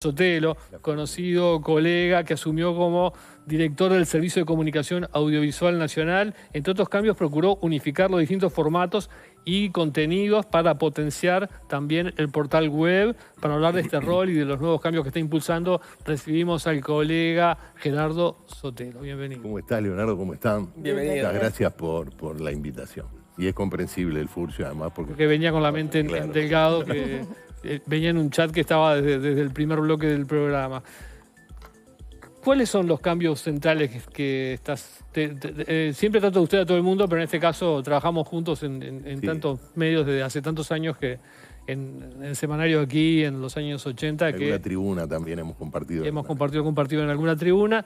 Sotelo, conocido colega que asumió como director del Servicio de Comunicación Audiovisual Nacional. Entre otros cambios, procuró unificar los distintos formatos y contenidos para potenciar también el portal web. Para hablar de este rol y de los nuevos cambios que está impulsando, recibimos al colega Gerardo Sotelo. Bienvenido. ¿Cómo estás, Leonardo? ¿Cómo están? Bienvenido. Muchas gracias por la invitación. Y es comprensible el furcio, además, porque venía con la mente en delgado, que venía en un chat que estaba desde el primer bloque del programa. ¿Cuáles son los cambios centrales que estás... siempre trato de usted a todo el mundo, pero en este caso trabajamos juntos en tantos medios desde hace tantos años, que en el semanario aquí, en los años 80... En alguna tribuna también hemos compartido. Hemos compartido en alguna tribuna.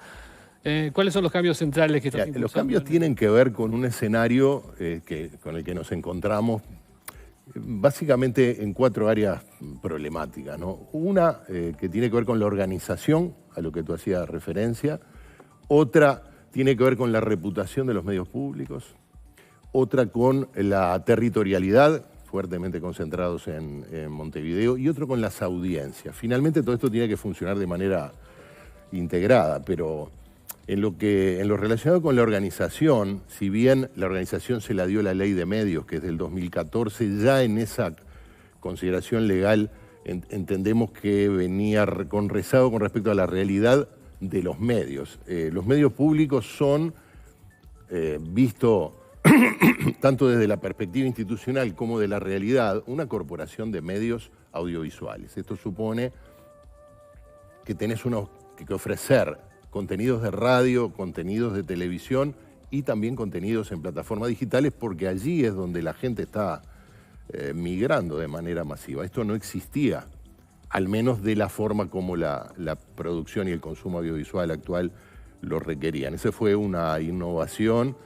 ¿Cuáles son los cambios centrales que estás impulsando? Los cambios tienen que ver con un escenario con el que nos encontramos básicamente en 4 áreas problemáticas, ¿no? Una que tiene que ver con la organización, a lo que tú hacías referencia. Otra tiene que ver con la reputación de los medios públicos. Otra con la territorialidad, fuertemente concentrados en Montevideo. Y otro con las audiencias. Finalmente todo esto tiene que funcionar de manera integrada, pero en lo relacionado con la organización, si bien la organización se la dio la Ley de Medios, que es del 2014, ya en esa consideración legal entendemos que venía con rezago con respecto a la realidad de los medios. Los medios públicos son, visto tanto desde la perspectiva institucional como de la realidad, una corporación de medios audiovisuales. Esto supone que tenés que ofrecer contenidos de radio, contenidos de televisión y también contenidos en plataformas digitales, porque allí es donde la gente está migrando de manera masiva. Esto no existía, al menos de la forma como la producción y el consumo audiovisual actual lo requerían. Esa fue una innovación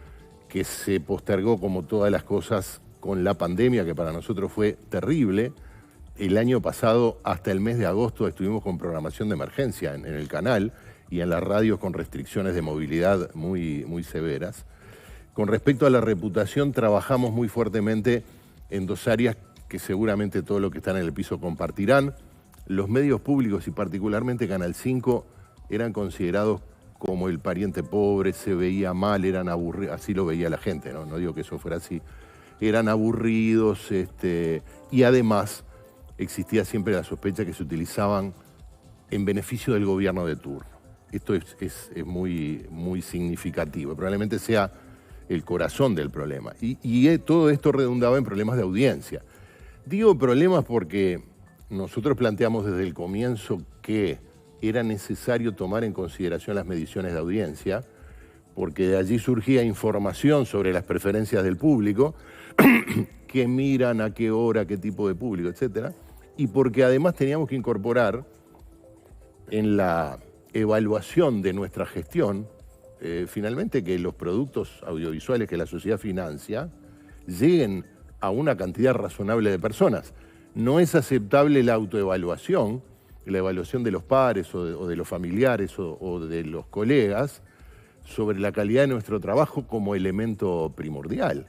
que se postergó, como todas las cosas, con la pandemia, que para nosotros fue terrible. El año pasado, hasta el mes de agosto, estuvimos con programación de emergencia en el canal y en las radios con restricciones de movilidad muy severas. Con respecto a la reputación, trabajamos muy fuertemente en 2 áreas que seguramente todos los que están en el piso compartirán. Los medios públicos y particularmente Canal 5 eran considerados como el pariente pobre, se veía mal, eran aburridos, así lo veía la gente, no digo que eso fuera así. Eran aburridos y además existía siempre la sospecha que se utilizaban en beneficio del gobierno de turno. Esto es muy significativo, probablemente sea el corazón del problema. Y todo esto redundaba en problemas de audiencia. Digo problemas porque nosotros planteamos desde el comienzo que era necesario tomar en consideración las mediciones de audiencia, porque de allí surgía información sobre las preferencias del público, qué miran, a qué hora, qué tipo de público, etc. Y porque además teníamos que incorporar en la evaluación de nuestra gestión, finalmente que los productos audiovisuales que la sociedad financia lleguen a una cantidad razonable de personas. No es aceptable la autoevaluación, la evaluación de los pares o de los familiares o de los colegas sobre la calidad de nuestro trabajo como elemento primordial.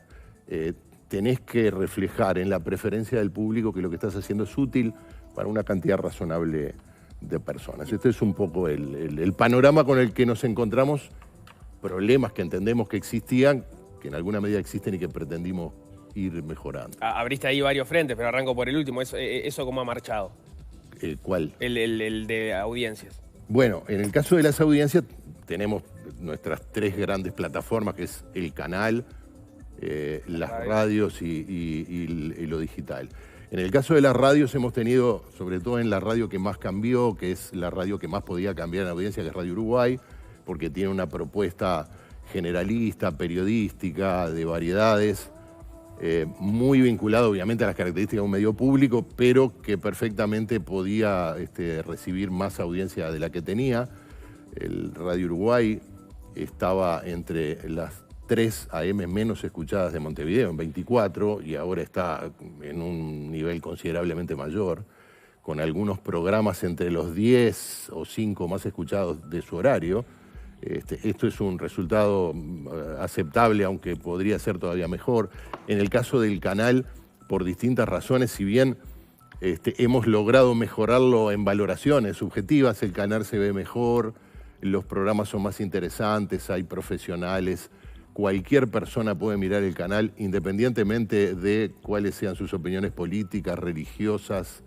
Tenés que reflejar en la preferencia del público que lo que estás haciendo es útil para una cantidad razonable de personas. Este es un poco el panorama con el que nos encontramos, problemas que entendemos que existían, que en alguna medida existen y que pretendimos ir mejorando. Abriste ahí varios frentes, pero arranco por el último. ¿Eso cómo ha marchado? ¿Cuál? El de audiencias. Bueno, en el caso de las audiencias tenemos nuestras 3 grandes plataformas, que es el canal, las radios y lo digital. En el caso de las radios hemos tenido, sobre todo en la radio que más cambió, que es la radio que más podía cambiar en audiencia, que es Radio Uruguay, porque tiene una propuesta generalista, periodística, de variedades, muy vinculada obviamente a las características de un medio público, pero que perfectamente podía recibir más audiencia de la que tenía. El Radio Uruguay estaba entre las 3 AM menos escuchadas de Montevideo, en 24, y ahora está en un nivel considerablemente mayor, con algunos programas entre los 10 o 5 más escuchados de su horario. Esto es un resultado aceptable, aunque podría ser todavía mejor. En el caso del canal, por distintas razones, si bien hemos logrado mejorarlo en valoraciones subjetivas, el canal se ve mejor, los programas son más interesantes, hay profesionales, cualquier persona puede mirar el canal independientemente de cuáles sean sus opiniones políticas, religiosas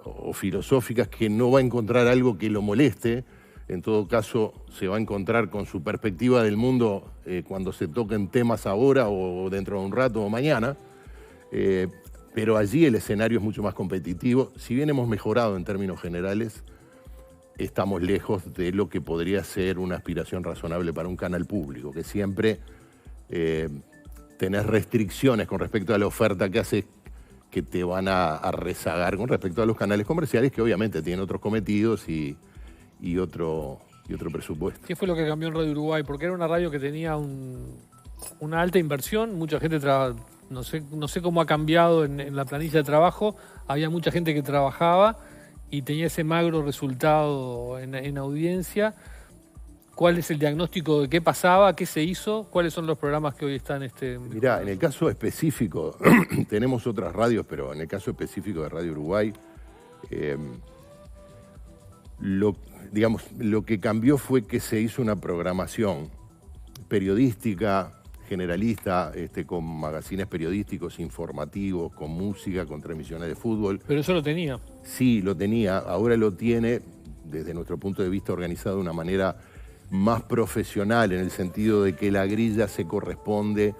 o filosóficas, que no va a encontrar algo que lo moleste. En todo caso, se va a encontrar con su perspectiva del mundo cuando se toquen temas ahora o dentro de un rato o mañana. Pero allí el escenario es mucho más competitivo. Si bien hemos mejorado en términos generales, estamos lejos de lo que podría ser una aspiración razonable para un canal público, que siempre tenés restricciones con respecto a la oferta que haces que te van a rezagar con respecto a los canales comerciales, que obviamente tienen otros cometidos y otro presupuesto. ¿Qué fue lo que cambió en Radio Uruguay? Porque era una radio que tenía una alta inversión, mucha gente no sé cómo ha cambiado en la planilla de trabajo, había mucha gente que trabajaba y tenía ese magro resultado en audiencia. ¿Cuál es el diagnóstico de qué pasaba, qué se hizo? ¿Cuáles son los programas que hoy están? Mirá, en el caso específico, tenemos otras radios, pero en el caso específico de Radio Uruguay, lo que cambió fue que se hizo una programación periodística, generalista, con magazines periodísticos, informativos, con música, con transmisiones de fútbol. Pero eso lo tenía. Sí, lo tenía. Ahora lo tiene, desde nuestro punto de vista, organizado de una manera más profesional, en el sentido de que la grilla se corresponde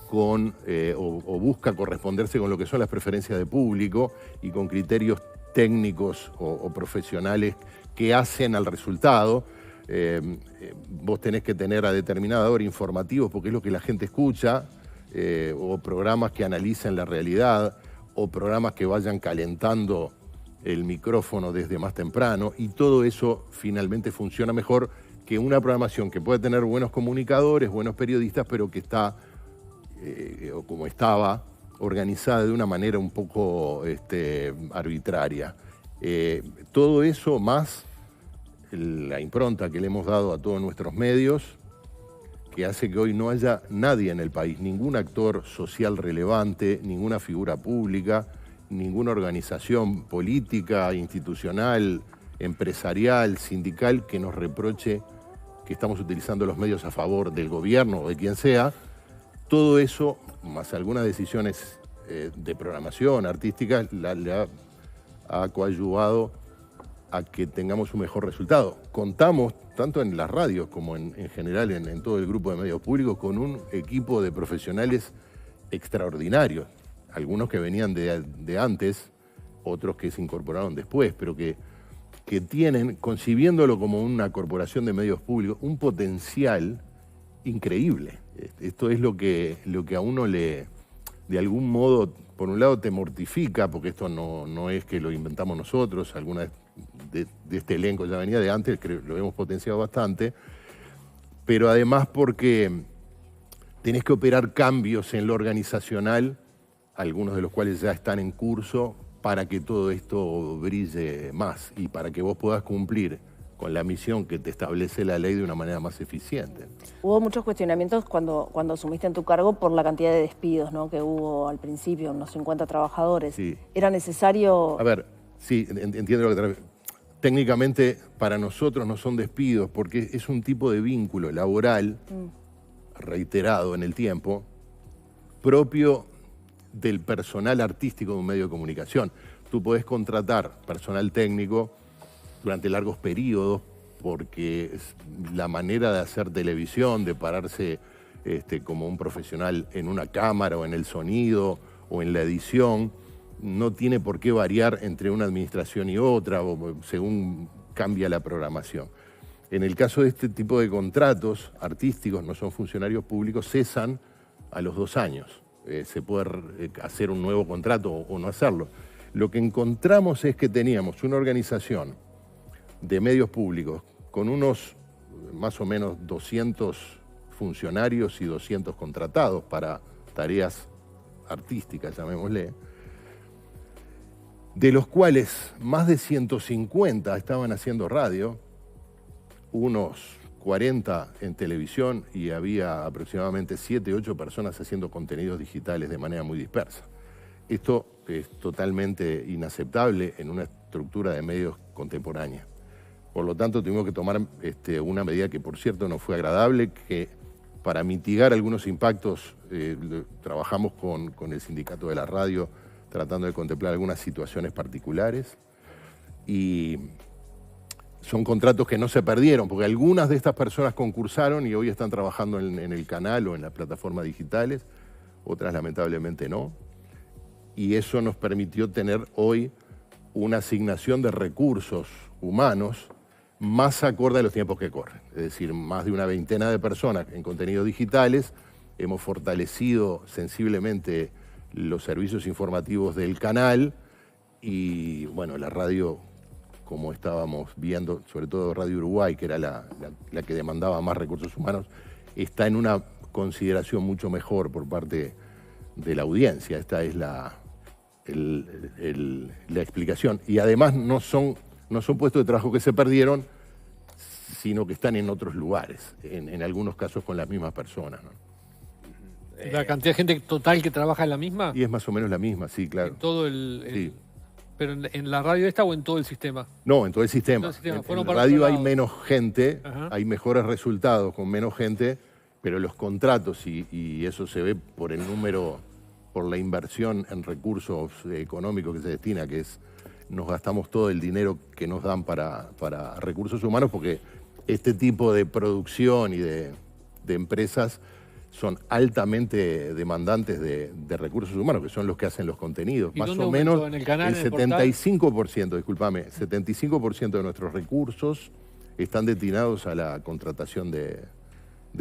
con, o busca corresponderse con lo que son las preferencias de público y con criterios técnicos o profesionales que hacen al resultado. Vos tenés que tener a determinada hora informativos porque es lo que la gente escucha, o programas que analicen la realidad, o programas que vayan calentando el micrófono desde más temprano, y todo eso finalmente funciona mejor que una programación que puede tener buenos comunicadores, buenos periodistas, pero que está, o como estaba, organizada de una manera un poco arbitraria. Todo eso más la impronta que le hemos dado a todos nuestros medios, que hace que hoy no haya nadie en el país, ningún actor social relevante, ninguna figura pública, ninguna organización política, institucional, empresarial, sindical, que nos reproche que estamos utilizando los medios a favor del gobierno o de quien sea. Todo eso, más algunas decisiones de programación artística, le ha coadyuvado a que tengamos un mejor resultado. Contamos, tanto en las radios como en general en todo el grupo de medios públicos, con un equipo de profesionales extraordinarios. Algunos que venían de antes, otros que se incorporaron después, pero que tienen, concibiéndolo como una corporación de medios públicos, un potencial increíble. Esto es lo que a uno le, de algún modo, por un lado te mortifica, porque esto no es que lo inventamos nosotros, alguna de este elenco ya venía de antes, creo, lo hemos potenciado bastante, pero además porque tenés que operar cambios en lo organizacional, algunos de los cuales ya están en curso, para que todo esto brille más y para que vos puedas cumplir con la misión que te establece la ley de una manera más eficiente. Hubo muchos cuestionamientos cuando asumiste en tu cargo por la cantidad de despidos, ¿no?, que hubo al principio, unos 50 trabajadores. Sí. ¿Era necesario...? A ver, sí, entiendo lo que te... Técnicamente para nosotros no son despidos porque es un tipo de vínculo laboral reiterado en el tiempo, propio del personal artístico de un medio de comunicación. Tú podés contratar personal técnico durante largos periodos porque es la manera de hacer televisión, de pararse como un profesional en una cámara o en el sonido o en la edición, no tiene por qué variar entre una administración y otra o según cambia la programación. En el caso de este tipo de contratos artísticos, no son funcionarios públicos, cesan a los 2 años. Se puede hacer un nuevo contrato o no hacerlo. Lo que encontramos es que teníamos una organización de medios públicos con unos más o menos 200 funcionarios y 200 contratados para tareas artísticas, llamémosle, de los cuales más de 150 estaban haciendo radio, unos 40 en televisión y había aproximadamente 7 u 8 personas haciendo contenidos digitales de manera muy dispersa. Esto es totalmente inaceptable en una estructura de medios contemporánea. Por lo tanto, tuvimos que tomar una medida que, por cierto, no fue agradable, que para mitigar algunos impactos trabajamos con el sindicato de la radio tratando de contemplar algunas situaciones particulares y son contratos que no se perdieron, porque algunas de estas personas concursaron y hoy están trabajando en el canal o en las plataformas digitales, otras lamentablemente no. Y eso nos permitió tener hoy una asignación de recursos humanos más acorde a los tiempos que corren. Es decir, más de una veintena de personas en contenidos digitales. Hemos fortalecido sensiblemente los servicios informativos del canal y, bueno, la radio, como estábamos viendo, sobre todo Radio Uruguay, que era la que demandaba más recursos humanos, está en una consideración mucho mejor por parte de la audiencia. Esta es la explicación. Y además no son puestos de trabajo que se perdieron, sino que están en otros lugares, en algunos casos con las mismas personas, ¿no? ¿La cantidad de gente total que trabaja es la misma? Y es más o menos la misma, sí, claro. En todo sí. ¿Pero en la radio esta o en todo el sistema? No, en todo el sistema. En la radio hay menos gente, hay mejores resultados con menos gente, pero los contratos, y eso se ve por el número, por la inversión en recursos económicos que se destina, que es, nos gastamos todo el dinero que nos dan para recursos humanos, porque este tipo de producción y de empresas son altamente demandantes de recursos humanos, que son los que hacen los contenidos. Más o menos en el canal, el 75%, discúlpame, 75% de nuestros recursos están destinados a la contratación de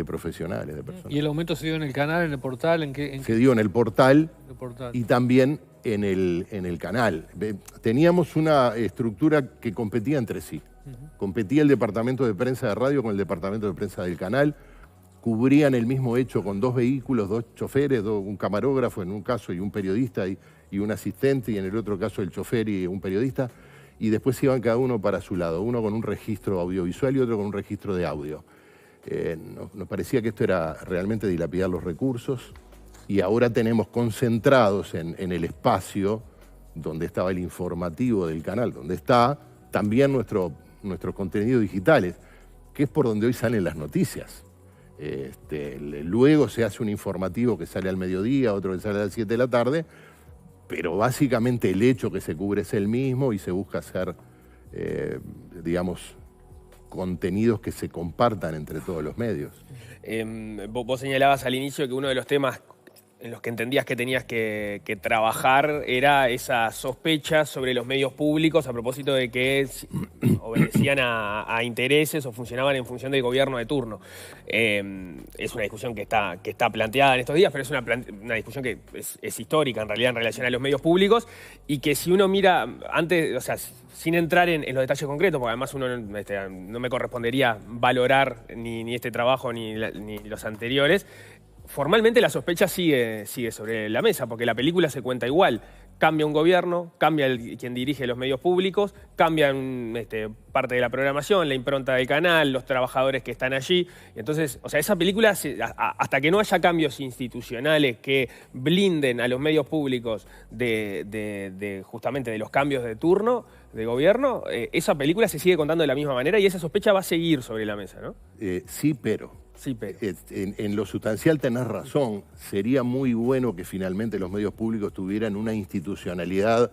profesionales, de personas. ¿Y el aumento se dio en el canal, en el portal? Se dio en el portal y también en el canal. Teníamos una estructura que competía entre sí. Competía el departamento de prensa de radio con el departamento de prensa del canal. Cubrían el mismo hecho con 2 vehículos, 2 choferes, un camarógrafo en un caso y un periodista y un asistente, y en el otro caso el chofer y un periodista, y después iban cada uno para su lado, uno con un registro audiovisual y otro con un registro de audio. Nos parecía que esto era realmente dilapidar los recursos, y ahora tenemos concentrados en el espacio donde estaba el informativo del canal, donde está también nuestros contenidos digitales, que es por donde hoy salen las noticias. Luego se hace un informativo que sale al mediodía, otro que sale a las 7 de la tarde, pero básicamente el hecho que se cubre es el mismo y se busca hacer, digamos, contenidos que se compartan entre todos los medios. Vos señalabas al inicio que uno de los temas en los que entendías que tenías que trabajar era esa sospecha sobre los medios públicos a propósito de que obedecían a intereses o funcionaban en función del gobierno de turno. Es una discusión que está planteada en estos días, pero es una discusión que es histórica en realidad en relación a los medios públicos, y que si uno mira antes, o sea, sin entrar en los detalles concretos, porque además uno no me correspondería valorar ni este trabajo ni los anteriores. Formalmente la sospecha sigue sobre la mesa, porque la película se cuenta igual. Cambia un gobierno, cambia quien dirige los medios públicos, cambian parte de la programación, la impronta del canal, los trabajadores que están allí. Entonces, o sea, esa película, hasta que no haya cambios institucionales que blinden a los medios públicos justamente de los cambios de turno, de gobierno, esa película se sigue contando de la misma manera y esa sospecha va a seguir sobre la mesa, ¿no? Sí, pero... Sí, pero. En lo sustancial tenés razón. Sería muy bueno que finalmente los medios públicos tuvieran una institucionalidad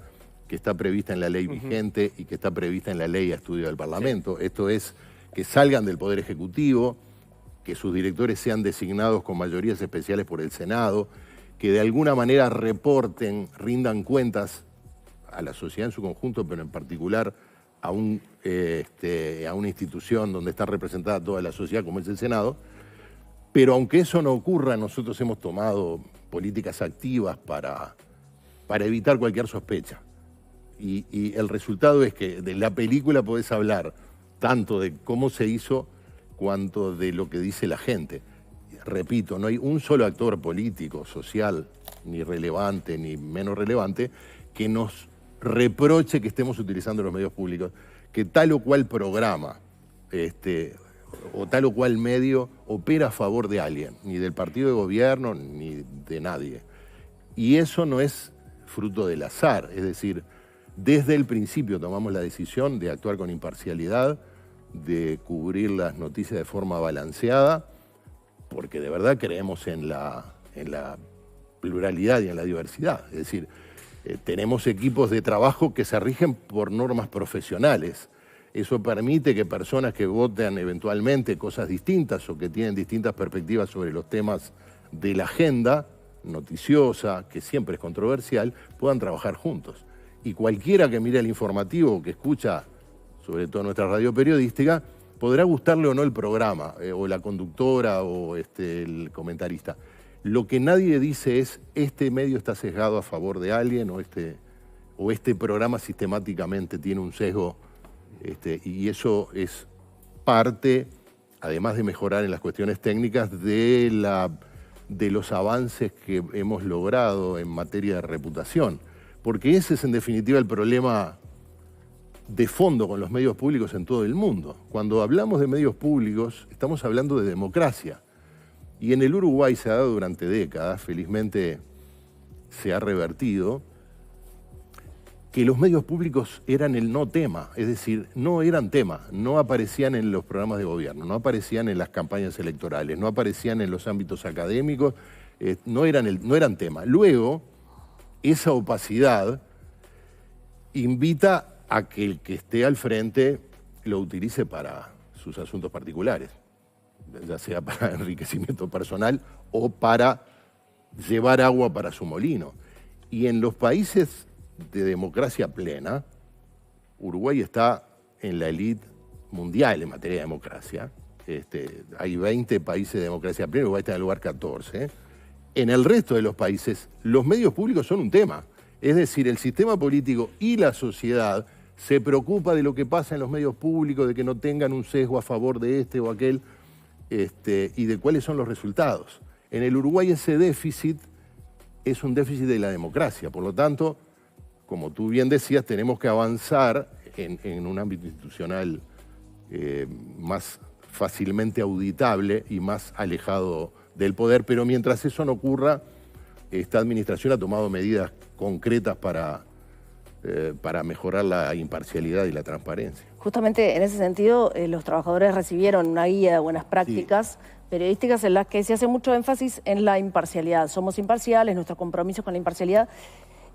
que está prevista en la ley vigente y que está prevista en la ley a estudio del Parlamento. Sí. Esto es, que salgan del Poder Ejecutivo, que sus directores sean designados con mayorías especiales por el Senado, que de alguna manera reporten, rindan cuentas a la sociedad en su conjunto, pero en particular a una institución donde está representada toda la sociedad, como es el Senado. Pero aunque eso no ocurra, nosotros hemos tomado políticas activas para evitar cualquier sospecha. Y el resultado es que de la película podés hablar tanto de cómo se hizo cuanto de lo que dice la gente. Repito, no hay un solo actor político, social, ni relevante, ni menos relevante, que nos reproche que estemos utilizando los medios públicos, que tal o cual programa, o tal o cual medio opera a favor de alguien, ni del partido de gobierno, ni de nadie. Y eso no es fruto del azar. Es decir, desde el principio tomamos la decisión de actuar con imparcialidad, de cubrir las noticias de forma balanceada, porque de verdad creemos en la pluralidad y en la diversidad. Es decir, tenemos equipos de trabajo que se rigen por normas profesionales. Eso permite que personas que voten eventualmente cosas distintas o que tienen distintas perspectivas sobre los temas de la agenda noticiosa, que siempre es controversial, puedan trabajar juntos. Y cualquiera que mire el informativo, que escucha, sobre todo nuestra radio periodística, podrá gustarle o no el programa, o la conductora, o el comentarista. Lo que nadie dice es, este medio está sesgado a favor de alguien, o este programa sistemáticamente tiene un sesgo, y eso es parte, además de mejorar en las cuestiones técnicas, de los avances que hemos logrado en materia de reputación. Porque ese es en definitiva el problema de fondo con los medios públicos en todo el mundo. Cuando hablamos de medios públicos, estamos hablando de democracia. Y en el Uruguay se ha dado durante décadas, felizmente se ha revertido, que los medios públicos eran el no tema, es decir, no eran tema, no aparecían en los programas de gobierno, no aparecían en las campañas electorales, no aparecían en los ámbitos académicos, no eran tema. Luego, esa opacidad invita a que el que esté al frente lo utilice para sus asuntos particulares, ya sea para enriquecimiento personal o para llevar agua para su molino. Y en los países de democracia plena, Uruguay está en la élite mundial en materia de democracia. Hay 20 países de democracia plena, Uruguay está en el lugar 14. En el resto de los países, los medios públicos son un tema. Es decir, el sistema político y la sociedad se preocupa de lo que pasa en los medios públicos, de que no tengan un sesgo a favor de este o aquel, y de cuáles son los resultados. En el Uruguay ese déficit es un déficit de la democracia. Por lo tanto, como tú bien decías, tenemos que avanzar en un ámbito institucional más fácilmente auditable y más alejado del poder, pero mientras eso no ocurra, esta administración ha tomado medidas concretas para mejorar la imparcialidad y la transparencia. Justamente en ese sentido, los trabajadores recibieron una guía de buenas prácticas periodísticas en las que se hace mucho énfasis en la imparcialidad. Somos imparciales, nuestro compromiso con la imparcialidad.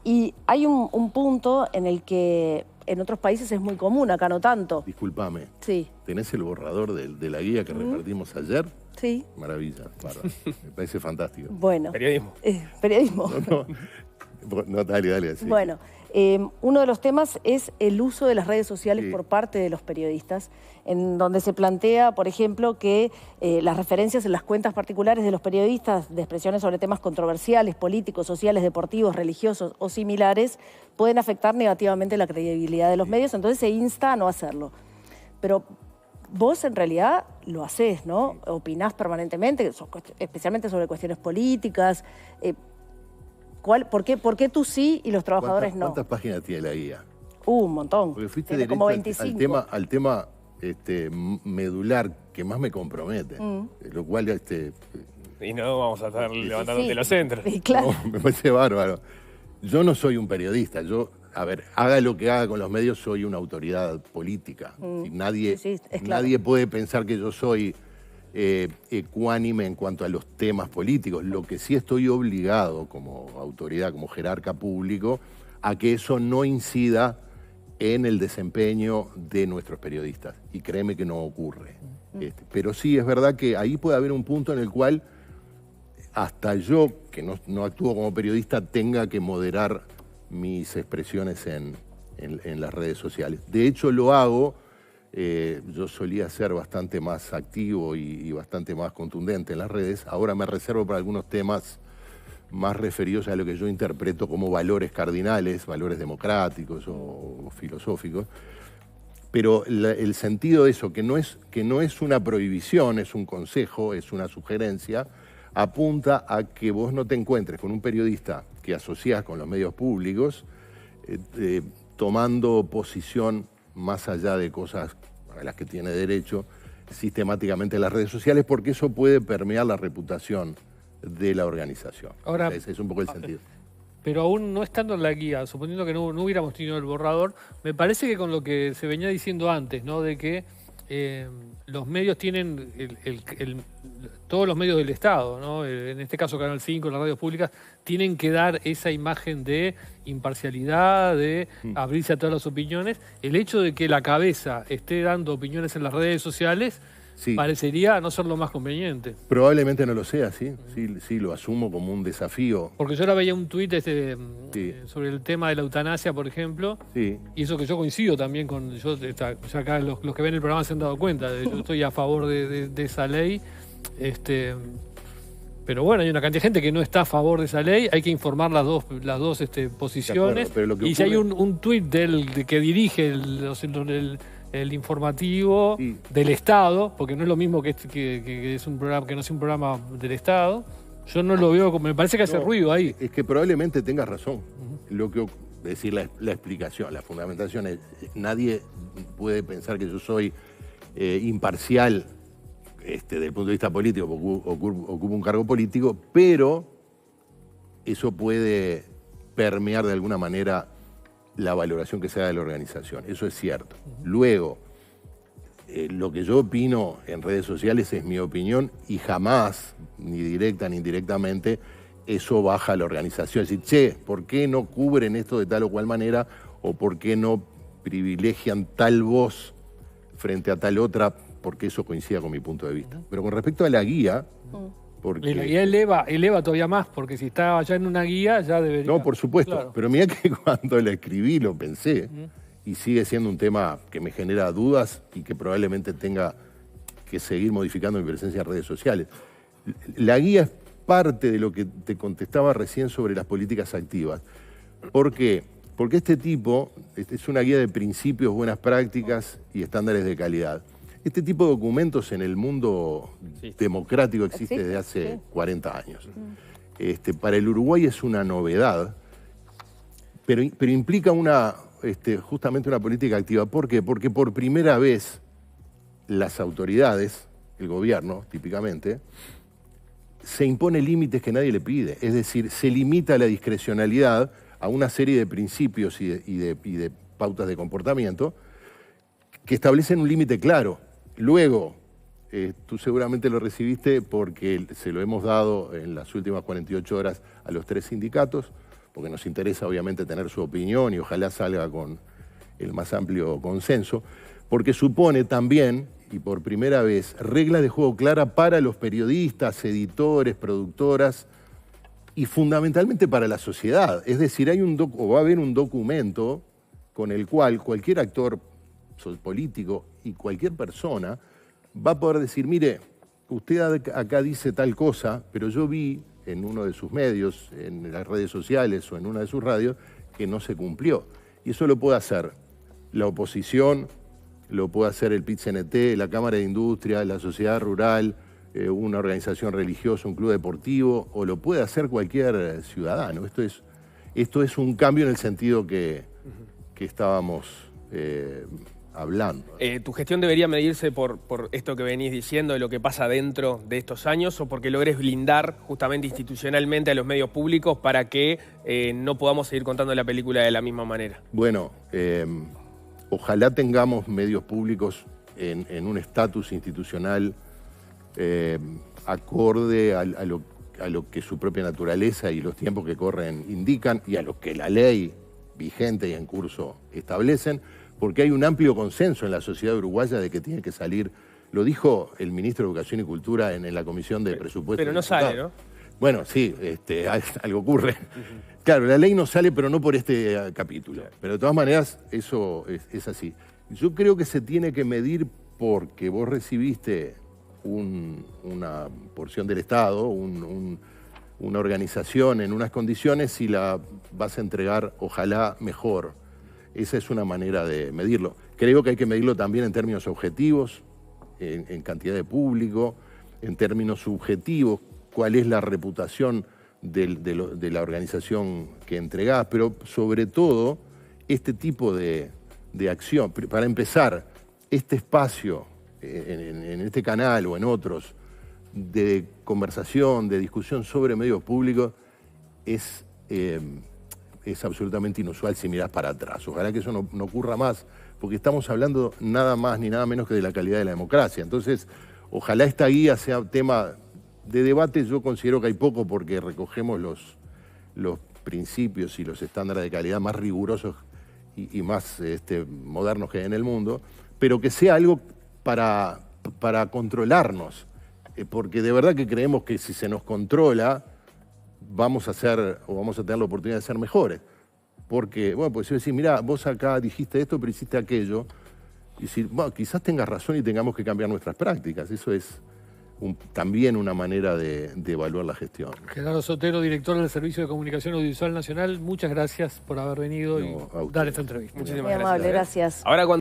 Y hay un punto en el que en otros países es muy común, acá no tanto. Discúlpame. Sí. ¿Tenés el borrador de la guía que repartimos ayer? Sí. Maravilla, bárbaro. Me parece fantástico. Bueno. Periodismo. Periodismo. No, dale. Sí. Bueno, uno de los temas es el uso de las redes sociales por parte de los periodistas, en donde se plantea, por ejemplo, que las referencias en las cuentas particulares de los periodistas de expresiones sobre temas controversiales, políticos, sociales, deportivos, religiosos o similares pueden afectar negativamente la credibilidad de los medios, entonces se insta a no hacerlo. Pero vos en realidad lo hacés, ¿no? Opinás permanentemente, especialmente sobre cuestiones políticas. ¿Por qué tú sí y los trabajadores no? ¿Cuántas páginas tiene la guía? Un montón. Porque fuiste tiene como 25. al tema medular que más me compromete, lo cual... Y no vamos a estar levantando de los centros. Sí, claro. No, me parece bárbaro. Yo no soy un periodista, haga lo que haga con los medios, soy una autoridad política. Nadie puede pensar que yo soy ecuánime en cuanto a los temas políticos. Lo que sí estoy obligado como autoridad, como jerarca público, a que eso no incida en el desempeño de nuestros periodistas. Y créeme que no ocurre. Pero sí, es verdad que ahí puede haber un punto en el cual hasta yo, que no actúo como periodista, tenga que moderar mis expresiones en las redes sociales. De hecho, lo hago. Yo solía ser bastante más activo y bastante más contundente en las redes. Ahora me reservo para algunos temas más referidos a lo que yo interpreto como valores cardinales, valores democráticos o filosóficos. Pero el sentido de eso, que no es una prohibición, es un consejo, es una sugerencia, apunta a que vos no te encuentres con un periodista que asociás con los medios públicos tomando posición más allá de cosas a las que tiene derecho sistemáticamente en las redes sociales, porque eso puede permear la reputación de la organización. Ahora, ese es un poco el sentido. pero aún no estando en la guía, suponiendo que no hubiéramos tenido el borrador, me parece que con lo que se venía diciendo antes, ¿no? De que los medios tienen todos los medios del Estado, ¿no? En este caso Canal 5, las radios públicas, tienen que dar esa imagen de imparcialidad, de abrirse a todas las opiniones. El hecho de que la cabeza esté dando opiniones en las redes sociales parecería no ser lo más conveniente. Probablemente no lo sea, sí, lo asumo como un desafío. Porque yo ahora veía un tuit sobre el tema de la eutanasia, por ejemplo, y eso que yo coincido también con... ya acá los que ven el programa se han dado cuenta, yo estoy a favor de esa ley, pero bueno, hay una cantidad de gente que no está a favor de esa ley, hay que informar las dos posiciones, acuerdo, pero y si hay un tuit que dirige el informativo del Estado, porque no es lo mismo que es un programa, que no es un programa del Estado, yo no lo veo, me parece que hace ruido ahí. Es que probablemente tengas razón. Lo que decir la explicación, la fundamentación es, nadie puede pensar que yo soy imparcial desde el punto de vista político, porque ocupo un cargo político, pero eso puede permear de alguna manera la valoración que se da de la organización. Eso es cierto. Luego, lo que yo opino en redes sociales es mi opinión y jamás, ni directa ni indirectamente, eso baja a la organización. Es decir, che, ¿por qué no cubren esto de tal o cual manera? ¿O por qué no privilegian tal voz frente a tal otra? Porque eso coincida con mi punto de vista. Pero con respecto a la guía... Porque... Y la guía eleva todavía más, porque si está ya en una guía ya debería... No, por supuesto, claro. Pero mira que cuando la escribí lo pensé, y sigue siendo un tema que me genera dudas y que probablemente tenga que seguir modificando mi presencia en redes sociales. La guía es parte de lo que te contestaba recién sobre las políticas activas. ¿Por qué? Porque este tipo es una guía de principios, buenas prácticas y estándares de calidad. Este tipo de documentos en el mundo democrático existe desde hace 40 años. Para el Uruguay es una novedad, pero implica justamente una política activa. ¿Por qué? Porque por primera vez las autoridades, el gobierno típicamente, se impone límites que nadie le pide. Es decir, se limita la discrecionalidad a una serie de principios y de pautas de comportamiento que establecen un límite claro. Luego, tú seguramente lo recibiste porque se lo hemos dado en las últimas 48 horas a los 3 sindicatos, porque nos interesa obviamente tener su opinión y ojalá salga con el más amplio consenso, porque supone también, y por primera vez, reglas de juego clara para los periodistas, editores, productoras y fundamentalmente para la sociedad. Es decir, va a haber un documento con el cual cualquier actor político y cualquier persona va a poder decir, mire, usted acá dice tal cosa, pero yo vi en uno de sus medios, en las redes sociales o en una de sus radios, que no se cumplió. Y eso lo puede hacer la oposición, lo puede hacer el PIT-CNT, la Cámara de Industria, la Sociedad Rural, una organización religiosa, un club deportivo, o lo puede hacer cualquier ciudadano. Esto es un cambio en el sentido que estábamos hablando. ¿Tu gestión debería medirse por esto que venís diciendo de lo que pasa dentro de estos años o porque logres blindar justamente institucionalmente a los medios públicos para que no podamos seguir contando la película de la misma manera? Bueno, ojalá tengamos medios públicos en un estatus institucional acorde a lo que su propia naturaleza y los tiempos que corren indican y a lo que la ley vigente y en curso establecen, porque hay un amplio consenso en la sociedad uruguaya de que tiene que salir, lo dijo el ministro de Educación y Cultura en la Comisión de Presupuestos. Pero no sale, ¿no? Bueno, sí, algo ocurre. Claro, la ley no sale, pero no por este capítulo. Pero de todas maneras, eso es así. Yo creo que se tiene que medir porque vos recibiste una porción del Estado, una organización en unas condiciones y la vas a entregar, ojalá, mejor. Esa es una manera de medirlo. Creo que hay que medirlo también en términos objetivos, en cantidad de público, en términos subjetivos, cuál es la reputación de la organización que entregás, pero sobre todo este tipo de acción. Para empezar, este espacio en este canal o en otros de conversación, de discusión sobre medios públicos es es absolutamente inusual si miras para atrás. Ojalá que eso no ocurra más, porque estamos hablando nada más ni nada menos que de la calidad de la democracia. Entonces, ojalá esta guía sea tema de debate. Yo considero que hay poco, porque recogemos los principios y los estándares de calidad más rigurosos y más modernos que hay en el mundo, pero que sea algo para controlarnos, porque de verdad que creemos que si se nos controla vamos a tener la oportunidad de ser mejores. Porque, bueno, pues yo decir, mira, vos acá dijiste esto, pero hiciste aquello, y decir, bueno, quizás tengas razón y tengamos que cambiar nuestras prácticas. Eso es también una manera de evaluar la gestión. Gerardo Sotero, director del Servicio de Comunicación Audiovisual Nacional, muchas gracias por haber venido y dar esta entrevista. Muchísimas Muy amable, gracias. gracias. Ahora cuando